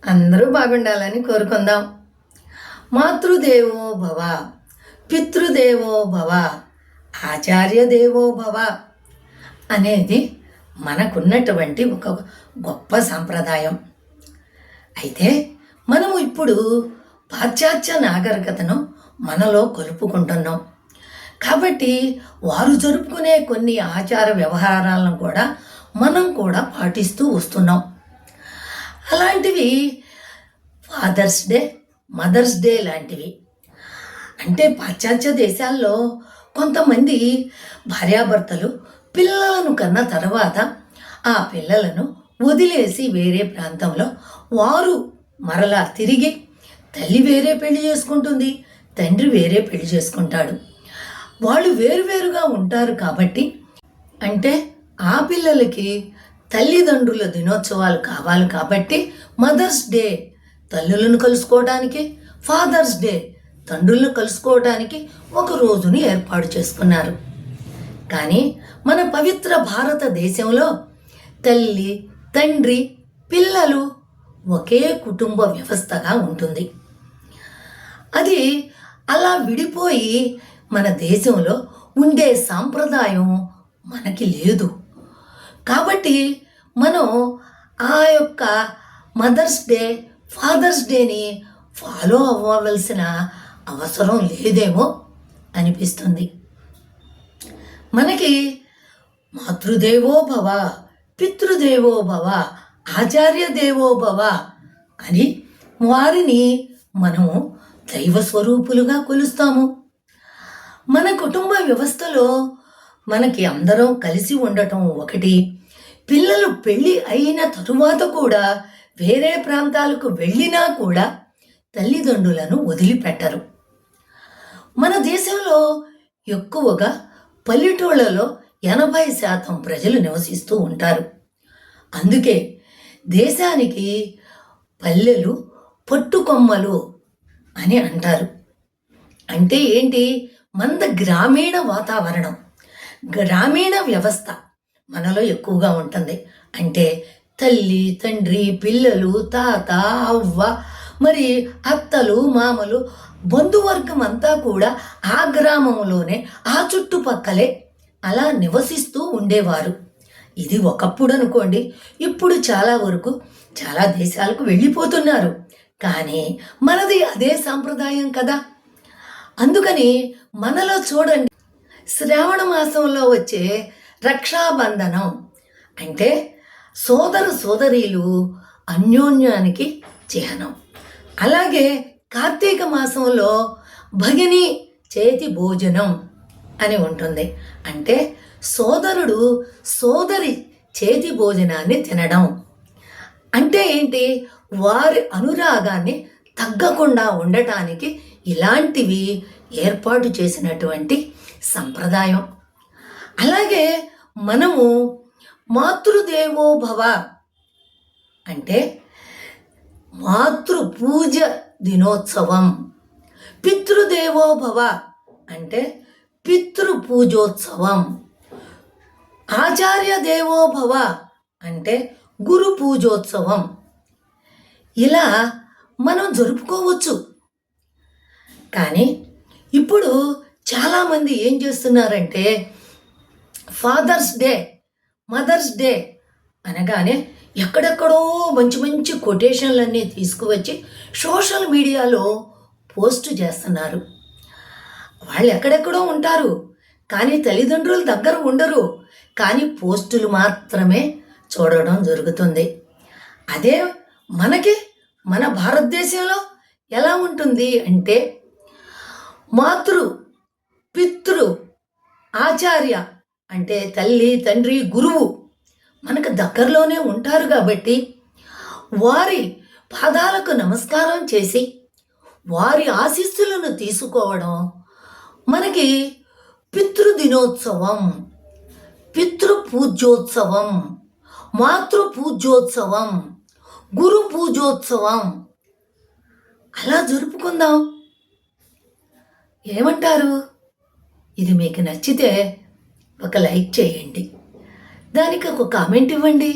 అందరూ బాగుండాలని కోరుకుందాం. మాతృదేవో భవ, పితృదేవో భవ, ఆచార్య దేవో భవ అనేది మనకున్నటువంటి ఒక గొప్ప సాంప్రదాయం. అయితే మనము ఇప్పుడు పాశ్చాత్య నాగరికతను మనలో కలుపుకుంటున్నాం. కాబట్టి వారు జరుపుకునే కొన్ని ఆచార వ్యవహారాలను కూడా మనం కూడా పాటిస్తూ వస్తున్నాం. అలాంటివి ఫాదర్స్ డే, మదర్స్ డే లాంటివి. అంటే పాశ్చాత్య దేశాల్లో కొంతమంది భార్యాభర్తలు పిల్లలను కన్న తర్వాత ఆ పిల్లలను వదిలేసి వేరే ప్రాంతంలో వారు మరలా తిరిగి తల్లి వేరే పెళ్లి చేసుకుంటుంది, తండ్రి వేరే పెళ్లి చేసుకుంటాడు. వాళ్ళు వేరువేరుగా ఉంటారు కాబట్టి అంటే ఆ పిల్లలకి తల్లిదండ్రుల దినోత్సవాలు కావాలి కాబట్టి మదర్స్ డే తల్లులను కలుసుకోవడానికి, ఫాదర్స్ డే తండ్రులను కలుసుకోవడానికి ఒక రోజుని ఏర్పాటు చేసుకున్నారు. కానీ మన పవిత్ర భారతదేశంలో తల్లి, తండ్రి, పిల్లలు ఒకే కుటుంబ వ్యవస్థగా ఉంటుంది. అది అలా విడిపోయి మన దేశంలో ఉండే సాంప్రదాయం మనకి లేదు. కాబట్టి మనం ఆ యొక్క మదర్స్ డే, ఫాదర్స్ డేని ఫాలో అవ్వవలసిన అవసరం లేదేమో అనిపిస్తుంది. మనకి మాతృదేవో భవ, పితృదేవో భవ, ఆచార్య దేవో భవ అని వారిని మనము దైవ స్వరూపులుగా కొలుస్తాము. మన కుటుంబ వ్యవస్థలో మనకి అందరం కలిసి ఉండటం ఒకటి. పిల్లలు పెళ్ళి అయిన తరువాత కూడా వేరే ప్రాంతాలకు వెళ్ళినా కూడా తల్లిదండ్రులను వదిలిపెట్టరు. మన దేశంలో ఎక్కువగా పల్లెటూళ్ళలో 80% ప్రజలు నివసిస్తూ ఉంటారు. అందుకే దేశానికి పల్లెలు పట్టుకొమ్మలు అని అంటారు. అంటే ఏంటి? మన గ్రామీణ వాతావరణం, గ్రామీణ వ్యవస్థ మనలో ఎక్కువగా ఉంటుంది. అంటే తల్లి, తండ్రి, పిల్లలు, తాత, అవ్వ, మరి అత్తలు, మామలు, బంధువర్గం అంతా కూడా ఆ గ్రామంలోనే, ఆ చుట్టుపక్కలే అలా నివసిస్తూ ఉండేవారు. ఇది ఒకప్పుడు అనుకోండి. ఇప్పుడు చాలా వరకు చాలా దేశాలకు వెళ్ళిపోతున్నారు. కానీ మనది అదే సాంప్రదాయం కదా. అందుకని మనలో చూడండి, శ్రావణ మాసంలో వచ్చే రక్షాబంధనం అంటే సోదర సోదరీలు అన్యోన్యానికి చిహ్నం. అలాగే కార్తీక మాసంలో భగిని చేతి భోజనం అని ఉంటుంది. అంటే సోదరుడు సోదరి చేతి భోజనాన్ని తినడం. అంటే ఏంటి? వారి అనురాగాన్ని తగ్గకుండా ఉండటానికి ఇలాంటివి ఏర్పాటు చేసినటువంటి సంప్రదాయం. అలాగే మనము మాతృదేవో భవ అంటే మాతృ పూజ దినోత్సవం, పితృదేవో భవ అంటే పితృ పూజోత్సవం, ఆచార్య దేవో భవ అంటే గురు పూజోత్సవం. ఇలా మనం జరుపుకోవచ్చు. కానీ ఇప్పుడు చాలామంది ఏం చేస్తున్నారంటే ఫాదర్స్ డే, మదర్స్ డే అనగానే ఎక్కడెక్కడో మంచి మంచి కొటేషన్లన్నీ తీసుకువచ్చి సోషల్ మీడియాలో పోస్ట్ చేస్తున్నారు. వాళ్ళు ఎక్కడెక్కడో ఉంటారు, కానీ తల్లిదండ్రుల దగ్గర ఉండరు. కానీ పోస్టులు మాత్రమే చూడడం జరుగుతుంది. అదే మనకి మన భారతదేశంలో ఎలా ఉంటుంది అంటే మాతృ, పితృ, ఆచార్య అంటే తల్లి, తండ్రి, గురువు మనకు దగ్గరలోనే ఉంటారు. కాబట్టి వారి పాదాలకు నమస్కారం చేసి వారి ఆశీస్సులను తీసుకోవడం మనకి పితృదినోత్సవం, పితృ పూజోత్సవం, మాతృ పూజోత్సవం, గురు పూజోత్సవం అలా జరుపుకుందాం. ఏమంటారు? ఇది మీకు నచ్చితే ఒక లైక్ చేయండి, దానికి ఒక కామెంట్ ఇవ్వండి.